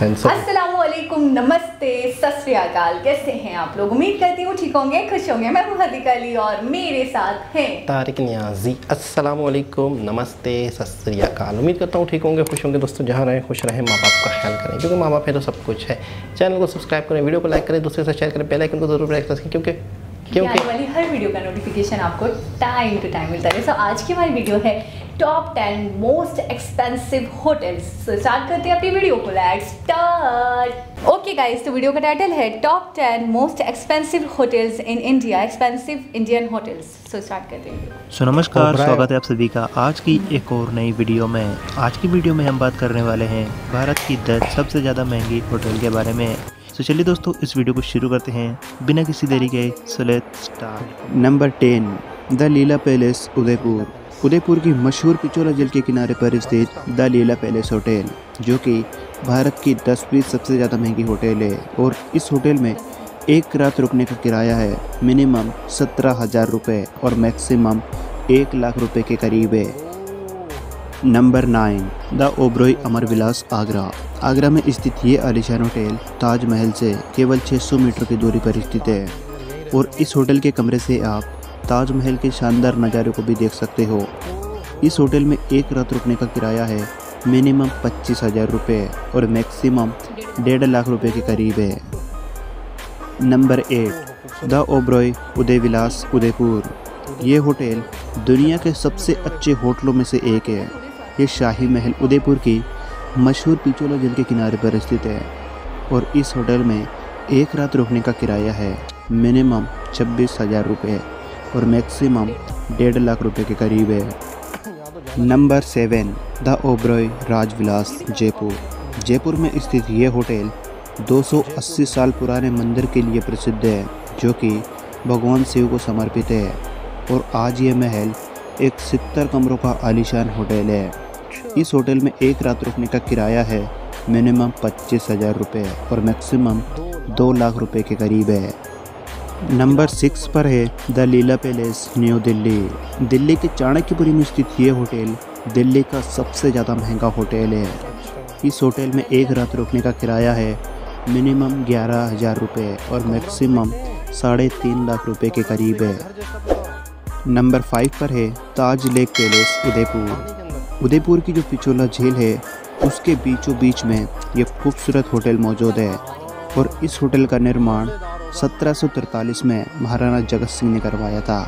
अस्सलामुअलैकुम, नमस्ते, सत श्री अकाल। कैसे हैं आप लोग? उम्मीद करती हूँ ठीक होंगे, खुश होंगे। मैं हूँ हदीका अली और मेरे साथ हैं तारिक नियाजी। अस्सलामुअलैकुम, नमस्ते, सत श्री अकाल। उम्मीद करता हूँ ठीक होंगे, खुश होंगे। दोस्तों जहाँ रहें खुश रहें, माँ बाप का ख्याल करें, क्योंकि माँ बाप है तो सब कुछ है। चैनल को सब्सक्राइब करें, वीडियो को लाइक करें, दूसरे से शेयर करें, बेल आइकन को जरूर प्रेस करें, क्योंकि आने वाली हर वीडियो का नोटिफिकेशन आपको टाइम टू टाइम मिलता है। तो आज की हमारी वीडियो है top 10 most expensive hotels. Start करते हैं अपनी वीडियो को। Let's start. ओके गाइस, तो वीडियो का टाइटल है top 10 most expensive hotels in India, expensive Indian hotels. So start करते हैं। सो नमस्कार, स्वागत है आप सभी का आज की एक और नई वीडियो में। आज की वीडियो में हम बात करने वाले हैं भारत की 10 सबसे ज़्यादा महंगी होटल के बारे में। तो चलिए दोस्तों, इस वीडियो को शुरू करते हैं बिना किसी देरी के। So let's start. Number 10, the Leela palace, Udaipur. Udaipur की मशहूर पिचोला झील के किनारे पर स्थित द लीला पैलेस होटल, जो कि भारत की 10वीं सबसे ज़्यादा महंगी होटल है, और इस होटल में एक रात रुकने का किराया है मिनिमम 17,000 रुपये और मैक्सिमम 1 लाख रुपए के करीब है। नंबर 9, द ओबरॉय अमर विलास, आगरा। आगरा में स्थित ये आलीशान होटल ताजमहल से केवल 600 मीटर की दूरी पर स्थित है, और इस होटल के कमरे से आप ताजमहल के शानदार नज़ारे को भी देख सकते हो। इस होटल में एक रात रुकने का किराया है मिनिमम 25,000 रुपये और मैक्सिमम 1.5 लाख रुपए के करीब है। नंबर 8, द ओबरॉय उदय विलास, उदयपुर। ये होटल दुनिया के सबसे अच्छे होटलों में से एक है। ये शाही महल उदयपुर की मशहूर पिचोला झील के किनारे पर स्थित है, और इस होटल में एक रात रुकने का किराया है मिनिमम 26,000 रुपये और मैक्सिमम 1.5 लाख रुपए के करीब है। Number 7, the Oberoi Rajvilas, Jaipur. जयपुर में स्थित ये होटल 280 साल पुराने मंदिर के लिए प्रसिद्ध है, जो कि भगवान शिव को समर्पित है, और आज ये महल एक 70 कमरों का आलीशान होटल है। इस होटल में एक रात रुकने का किराया है मिनिमम 25,000 रुपये और मैक्सिमम 2 लाख रुपए के करीब है। नंबर 6 पर है the Leela palace, new Delhi. Delhi के चाणक्यपुरी में स्थित ये होटल दिल्ली का सबसे ज़्यादा महंगा होटल है। इस होटल में एक रात रुकने का किराया है मिनिमम 11,000 रुपये और मैक्सिमम 3.5 लाख रुपए के करीब है। नंबर 5 पर है ताज लेक पैलेस, उदयपुर। उदयपुर की जो पिचोला झील है उसके बीचों बीच में ये खूबसूरत होटल मौजूद है, और इस होटल का निर्माण 1743 में महाराणा जगत सिंह ने करवाया था,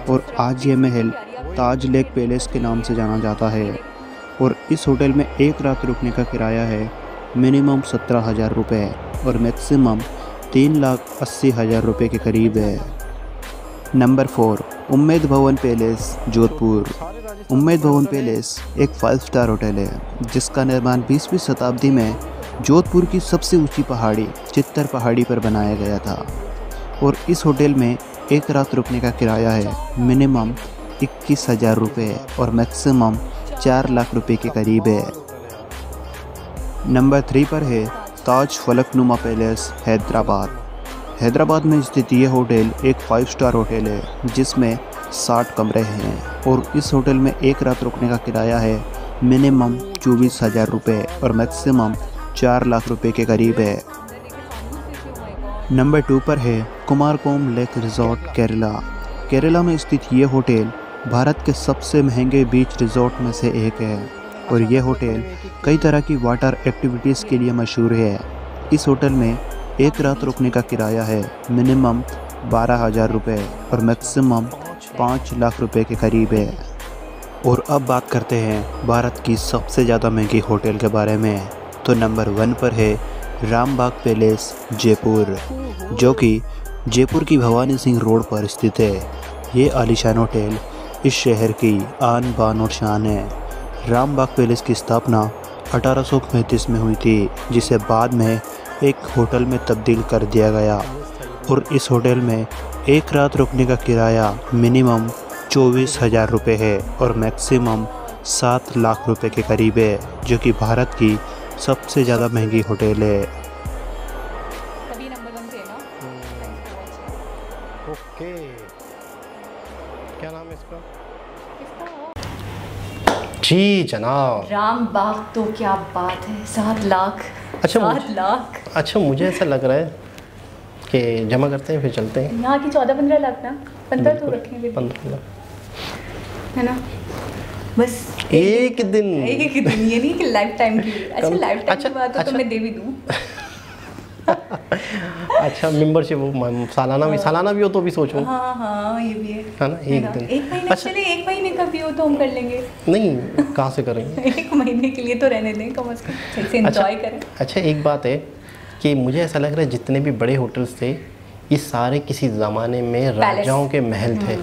और आज ये महल ताज लेक पैलेस के नाम से जाना जाता है, और इस होटल में एक रात रुकने का किराया है मिनिमम 17,000 रुपये और मैक्सिमम 3,80,000 रुपये के करीब है। नंबर 4, उम्मेद भवन पैलेस, जोधपुर। उम्मेद भवन पैलेस एक 5 स्टार होटल है, जिसका निर्माण 20वीं शताब्दी में जोधपुर की सबसे ऊंची पहाड़ी चित्तर पहाड़ी पर बनाया गया था, और इस होटल में एक रात रुकने का किराया है मिनिमम 21,000 रुपये और मैक्सिमम 4 लाख रुपए के करीब है। नंबर 3 पर है ताज फलकनुमा पैलेस, हैदराबाद। हैदराबाद में स्थित ये होटल एक 5 स्टार होटल है, जिसमें 60 कमरे हैं, और इस होटल में एक रात रुकने का किराया है मिनिमम 24,000 रुपये और मैक्सिमम 4 लाख रुपए के करीब है। नंबर 2 पर है कुमारकोम लेक रिजॉर्ट, केरला। केरला में स्थित ये होटल भारत के सबसे महंगे बीच रिजॉर्ट में से एक है, और यह होटल कई तरह की वाटर एक्टिविटीज़ के लिए मशहूर है। इस होटल में एक रात रुकने का किराया है मिनिमम 12,000 रुपये और मैक्सिमम 5 लाख रुपए के करीब है। और अब बात करते हैं भारत की सबसे ज़्यादा महंगी होटल के बारे में। तो नंबर 1 पर है रामबाग पैलेस, जयपुर, जो कि जयपुर की भवानी सिंह रोड पर स्थित है। ये आलीशान होटल इस शहर की आन बान और शान है। रामबाग पैलेस की स्थापना 1835 में हुई थी, जिसे बाद में एक होटल में तब्दील कर दिया गया, और इस होटल में एक रात रुकने का किराया मिनिमम 24,000 रुपये है और मैक्सिमम 7 लाख रुपए के करीब है, जो कि भारत की सबसे ज़्यादा महंगी होटल है। तभी नंबर 1 पे है ना। ओके, क्या नाम है इसका? जी जनाब, रामबाग। तो क्या बात है, 7 लाख। अच्छा 7 लाख। अच्छा, मुझे ऐसा लग रहा है कि जमा करते हैं फिर चलते हैं। यहाँ की 14-15 लाख ना, 15 तो रखेंगे 15 लाख है ना, बस एक दिन। ये नहीं कि लाइफ टाइम की। अच्छा लाइफ टाइम अच्छा, की बात हो अच्छा। तो मैं दे भी दूँ। अच्छा, मेंबरशिप सालाना भी हो तो भी सोचो। हाँ ये भी है ना, एक दिन। एक महीने अच्छा। चले, 1 महीने का भी हो तो हम कर लेंगे। नहीं, कहाँ से करेंगे? 1 महीने के लिए तो रहने दें कम से कम, सही से एंजॉय करें। अच्छा, एक बात है कि मुझे ऐसा लग रहा है जितने भी बड़े होटल्स थे ये सारे किसी ज़माने में राजाओं के महल थे।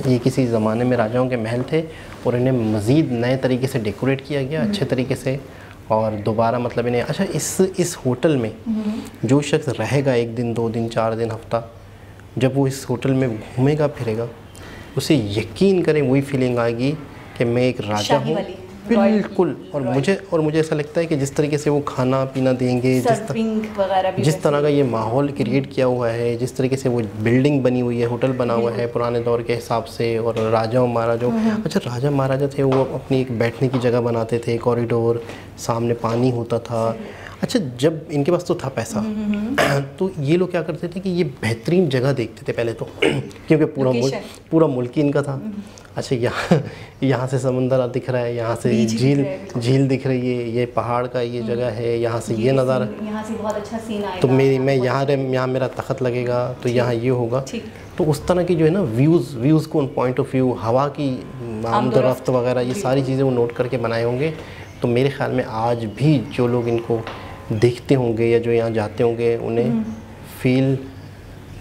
ये किसी ज़माने में राजाओं के महल थे और इन्हें मज़ीद नए तरीके से डेकोरेट किया गया, अच्छे तरीके से, और दोबारा मतलब इन्हें। अच्छा, इस होटल में जो शख्स रहेगा 1 दिन 2 दिन 4 दिन हफ्ता, जब वो इस होटल में घूमेगा फिरेगा, उसे यकीन करें वही फीलिंग आएगी कि मैं एक राजा हूँ। बिल्कुल। और मुझे ऐसा लगता है कि जिस तरीके से वो खाना पीना देंगे, जिस तरह का ये माहौल क्रिएट किया हुआ है, जिस तरीके से वो बिल्डिंग बनी हुई है, होटल बना हुआ है पुराने दौर के हिसाब से, और राजाओं महाराजाओं। अच्छा, राजा महाराजा थे वो अपनी एक बैठने की जगह बनाते थे, कॉरिडोर, सामने पानी होता था। अच्छा, जब इनके पास तो था पैसा तो ये लोग क्या करते थे कि ये बेहतरीन जगह देखते थे पहले तो क्योंकि पूरा मुल्क ही इनका था। अच्छा, यहाँ से समंदर दिख रहा है, यहाँ से झील दिख रही है, ये पहाड़ का ये जगह है, यहाँ से ये नज़ारा, यहाँ से बहुत अच्छा सीन आएगा, तो मैं यहाँ मेरा तख्त लगेगा, तो यहाँ ये होगा। तो उस तरह की जो है ना व्यूज़ को, पॉइंट ऑफ व्यू, हवा की आमदरफ्त वगैरह, ये सारी चीज़ें वो नोट करके बनाए होंगे। तो मेरे ख्याल में आज भी जो लोग इनको देखते होंगे या जो यहाँ जाते होंगे उन्हें फील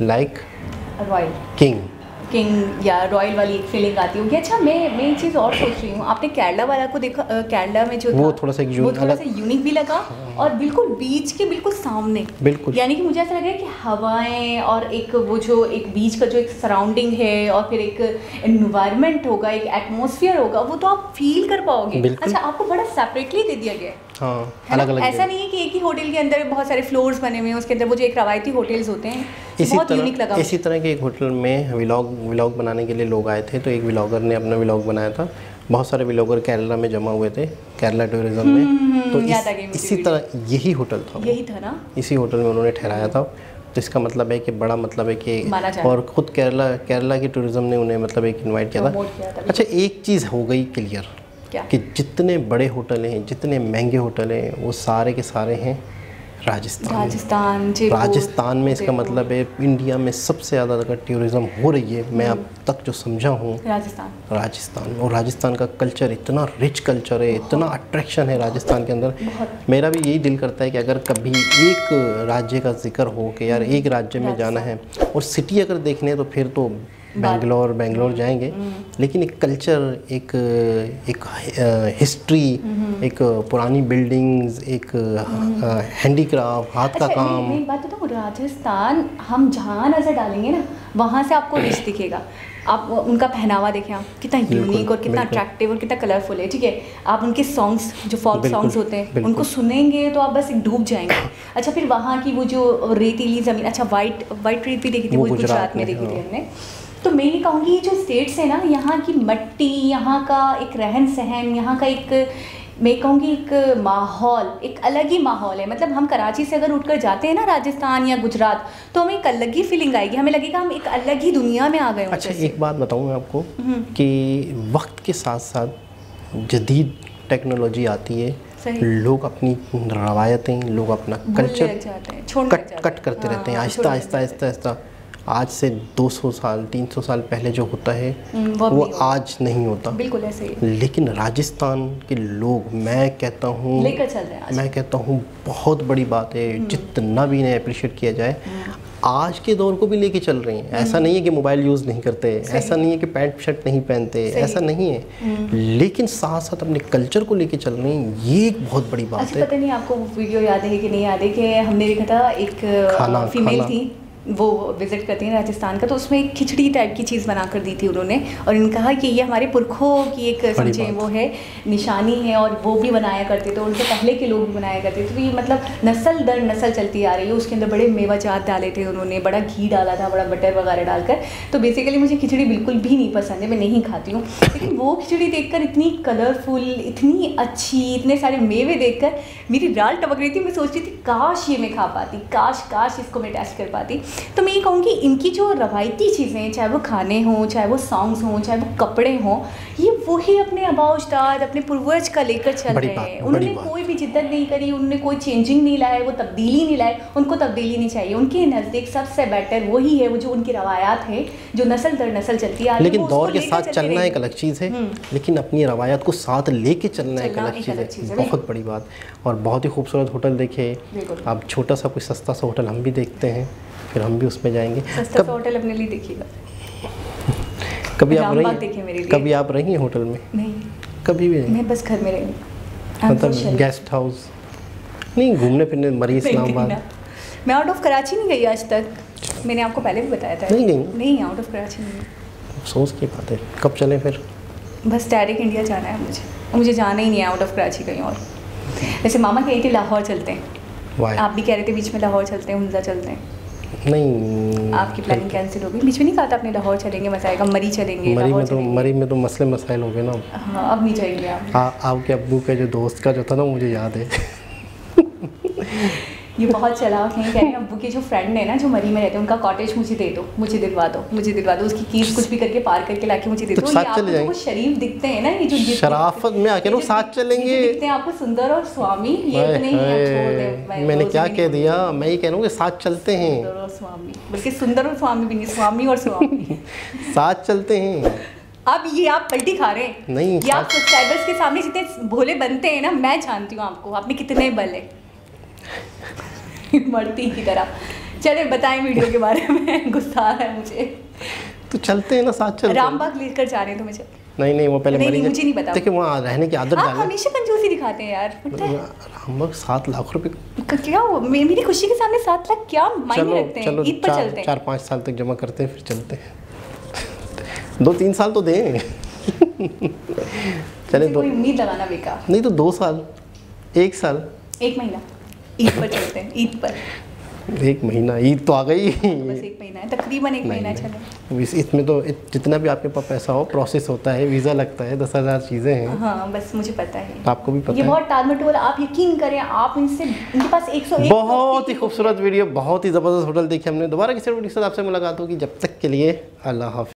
लाइक किंग या रॉयल वाली एक फीलिंग आती होगी। अच्छा, मैं एक चीज़ और सोच रही हूँ, आपने केरला वाला को देखा? केरला में जो वो था, थोड़ा सा यूनिक भी लगा, और बिल्कुल बीच के बिल्कुल सामने, बिल्कुल। यानी कि मुझे ऐसा लगा कि हवाएं और एक वो जो एक बीच का जो एक सराउंडिंग है और फिर एक एनवायरनमेंट होगा, एक एटमॉस्फेयर होगा, वो तो आप फील कर पाओगे। अच्छा, आपको बड़ा सेपरेटली दे दिया गया है। हाँ, अलग-अलग। ऐसा नहीं है कि एक ही होटल के अंदर बहुत सारे फ्लोर्स बने हुए हैं, उसके अंदर वो जो एक रवायती होटल्स होते हैं, बहुत यूनिक लगा। इसी तरह के एक होटल में व्लॉग बनाने के लिए लोग आए थे, तो एक व्लॉगर ने अपना व्लॉग बनाया था। बहुत सारे व्लॉगर केरला में जमा हुए थे, केरला टूरिज्म में। तो इसी तरह यही होटल था ना, इसी होटल में उन्होंने ठहराया था। तो इसका मतलब है कि बड़ा मतलब है कि, और ख़ुद केरला की टूरिज्म ने उन्हें मतलब एक इन्वाइट किया था। अच्छा, एक चीज़ हो गई क्लियर कि जितने बड़े होटल हैं, जितने महंगे होटल हैं, वो सारे के सारे हैं राजस्थान में। इसका मतलब है इंडिया में सबसे ज़्यादा अगर टूरिज़्म हो रही है, मैं अब तक जो समझा हूँ, राजस्थान। और राजस्थान का कल्चर इतना रिच कल्चर है, इतना अट्रैक्शन है राजस्थान के अंदर। मेरा भी यही दिल करता है कि अगर कभी एक राज्य का जिक्र हो कि यार एक राज्य में जाना है और सिटी अगर देखने है, तो फिर तो बेंगलोर जाएंगे। लेकिन एक कल्चर, एक हिस्ट्री, एक पुरानी बिल्डिंग्स, एक हैंडीक्राफ्ट, हाथ का काम। एक बात बताऊँ, राजस्थान हम जहाँ नज़र डालेंगे ना, वहाँ से आपको रिच दिखेगा। आप उनका पहनावा देखें, आप कितना यूनिक और कितना अट्रैक्टिव और कितना कलरफुल है। ठीक है, आप उनके सॉन्ग्स, जो फोक सॉन्ग्स होते हैं, उनको सुनेंगे तो आप बस एक डूब जाएंगे। अच्छा, फिर वहाँ की वो जो रेतीली ज़मीन, अच्छा वाइट रेत भी देखी थी, वो गुजरात में देखी थी हमने। तो मैं ये कहूँगी ये जो स्टेट्स है ना, यहाँ की मिट्टी, यहाँ का एक रहन सहन, यहाँ का एक, मैं कहूँगी एक माहौल, एक अलग ही माहौल है। मतलब हम कराची से अगर उठकर जाते हैं ना राजस्थान या गुजरात, तो हमें एक अलग ही फीलिंग आएगी, हमें लगेगा हम एक अलग ही दुनिया में आ गए। अच्छा, एक बात बताऊँ मैं आपको कि वक्त के साथ साथ जदीद टेक्नोलॉजी आती है, लोग अपनी रवायतें, लोग अपना कल्चर कट करते रहते हैं आहिस्ता। आज से 200 साल 300 साल पहले जो होता है वो आज नहीं होता, बिल्कुल ऐसे ही। लेकिन राजस्थान के लोग, मैं कहता हूँ लेकर चल रहे हैं। मैं कहता हूँ बहुत बड़ी बात है, जितना भी इन्हें अप्रिशिएट किया जाए, आज के दौर को भी लेके चल रही हैं। ऐसा नहीं है कि मोबाइल यूज़ नहीं करते, ऐसा नहीं है कि पैंट शर्ट नहीं पहनते, ऐसा नहीं है, लेकिन साथ साथ अपने कल्चर को लेके चल रही हैं। ये एक बहुत बड़ी बात है। पता नहीं आपको वीडियो याद है कि नहीं याद है कि हमने देखा था, एक फीमेल थी, वो विज़िट करती हैं राजस्थान का, तो उसमें एक खिचड़ी टाइप की चीज़ बना कर दी थी उन्होंने, और इन्होंने कहा कि ये हमारे पुरखों की एक समझे वो है निशानी है, और वो भी बनाया करते थे, उनसे पहले के लोग भी बनाया करते थे। तो ये मतलब नस्ल दर नस्ल चलती आ रही है। उसके अंदर बड़े मेवाजात डाले थे उन्होंने, बड़ा घी डाला था, बड़ा बटर वगैरह डालकर। तो बेसिकली मुझे खिचड़ी बिल्कुल भी नहीं पसंद है, मैं नहीं खाती हूँ। लेकिन वो खिचड़ी देखकर इतनी कलरफुल, इतनी अच्छी, इतने सारे मेवे देखकर मेरी राल टपक रही थी। मैं सोच रही थी काश ये मैं खा पाती, काश इसको मैं टेस्ट कर पाती। तो मैं ये कहूँगी इनकी जो रवायती चीज़ें, चाहे वो खाने हों, चाहे वो सॉन्ग्स हों, चाहे वो कपड़े हों, ये वही अपने आबाओ अजदाद, अपने पूर्वज का लेकर चल रहे हैं। उन्होंने कोई भी जिद्दत नहीं करी, उन्होंने कोई चेंजिंग नहीं लाए, वो तब्दीली नहीं लाए। उनको तब्दीली नहीं चाहिए। उनके नज़दीक सबसे बेटर वही है, वो जो उनकी रवायात है, जो नस्ल दर नस्ल चलती आ रही है। लेकिन दौर के साथ चलना एक अलग चीज़ है, लेकिन अपनी रवायत को साथ लेके चलना एक अलग चीज़ है। बहुत बड़ी बात। और बहुत ही खूबसूरत होटल देखे अब, छोटा सा कोई सस्ता सा होटल हम भी देखते हैं, फिर हम भी उसमें जाएंगे। सस्ता सा होटल अपने लिए देखिएगा। कभी आप रही हैं होटल में? नहीं, कभी भी नहीं। मैं बस घर में रही। मतलब गेस्ट हाउस नहीं, घूमने फिरने मरी इस्लामाबाद? मैं आउट ऑफ कराची नहीं गई आज तक। मैंने आपको पहले भी बताया था। नहीं आउट ऑफ कराची नहीं। अफसोस की बात है। कब चलें फिर? बस डायरेक्ट इंडिया जाना है मुझे जाना ही नहीं है आउट ऑफ कराची कहीं और। वैसे मामा कह रही थी लाहौर चलते हैं, आप भी कह रहे थे बीच में लाहौर चलते हैं, उमदा चलते हैं। नहीं, आपकी प्लानिंग कैंसिल हो गई। बीच में नहीं कहा था आपने लाहौर चलेंगे, मजा आएगा। मरी चलेंगे। मरी में तो मसले मसाइल हो गए ना। हाँ, अब नहीं जाएंगे आप। आपके अब्बू के जो दोस्त का जो था ना, मुझे याद है। ये बहुत चालाक है। कह रहे हैं अब्बू के जो फ्रेंड है ना, जो मरी में रहते हैं, उनका कॉटेज मुझे दे दो, मुझे दिलवा दो, उसकी कीज कुछ भी करके पार करके लाके मुझे दे दो। तो साथ चले जाएंगे। शरीफ दिखते हैं ना, ये जो शराफत में आके साथ चलेंगे, दिखते हैं आपको सुंदर और स्वामी। ये इतने ही छोड़ दे। मैंने क्या कह दिया? मैं ये कह रहा हूँ कि साथ चलते हैं। सुंदर और स्वामी, बल्कि सुंदर और स्वामी भी नहीं, स्वामी और स्वामी। साथ चलते हैं। अब ये आप पलटी खा रहे हैं। नहीं, ये आप सब्सक्राइबर्स के सामने जितने भोले बनते हैं ना, मैं जानती हूँ आपको, आपने कितने बल है। मरती की तरह। चले बताएं वीडियो के बारे में, गुस्सा आ रहा है मुझे। तो चलते हैं ना, साथ चलते हैं। रामबाग लेकर जा रहे हैं तो मुझे। नहीं, वो पहले नहीं, मुझे नहीं पता। देखिए वहाँ रहने की आदत डालें। हमेशा कंजूसी दिखाते हैं यार। रामबाग 7 लाख रुपए क्या हो? मेरी खुशी के सामने 7 लाख क्या मायने रखते हैं? ईद पर चलते हैं। 4-5 साल तक जमा करते हैं, फिर चलते हैं। 2-3 साल तो दें। चले, कोई उम्मीद लगाना बेकार। नहीं तो 2 साल, 1 साल, 1 महीना ईद पर चलते हैं। ईद पर 1 महीना, ईद तो आ गई। बस 1 महीना है, तकरीबन 1 महीना चले। इसमें तो जितना भी आपके पास पैसा हो, प्रोसेस होता है, वीज़ा लगता है, 10,000 चीज़ें हैं। हाँ, बस मुझे पता है। आपको भी पता है। ये बहुत टालमटोल, आप यकीन करें, आप इनके पास 101 बहुत ही खूबसूरत वीडियो, बहुत ही ज़बरदस्त होटल देखी हमने। दोबारा किसी वीडियो के साथ आपसे मुलाकात होगी। जब तक के लिए अल्लाह हाफ़िज़।